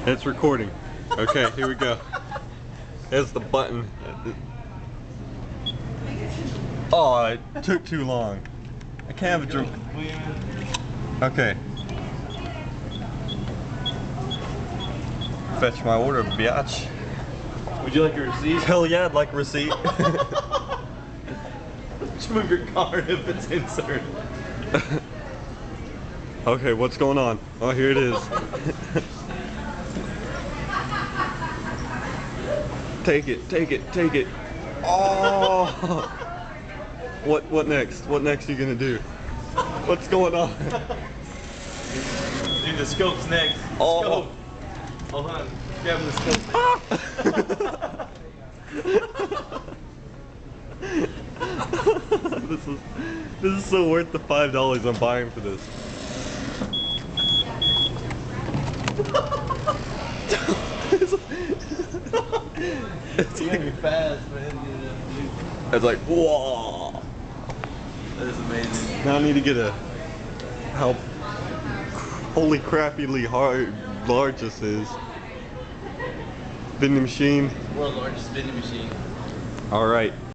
It's recording. Okay, here we go. There's the button. Oh, it took too long. I can't have a drink. Okay. Fetch my order, biatch. Would you like a receipt? Hell yeah, I'd like a receipt. Just move your card if it's inserted. Okay, what's going on? Oh, here it is. Take it, take it, take it. Oh! What next? What next are you gonna do? What's going on? Dude, the scope's next. Oh. Scope. Hold on. Grab the scope. This is so worth the $5 I'm buying for this. It's gonna be fast, man. It's like, whoa! That is amazing. Now I need to get how holy crappily large this is. Vending machine. World's largest vending machine. All right.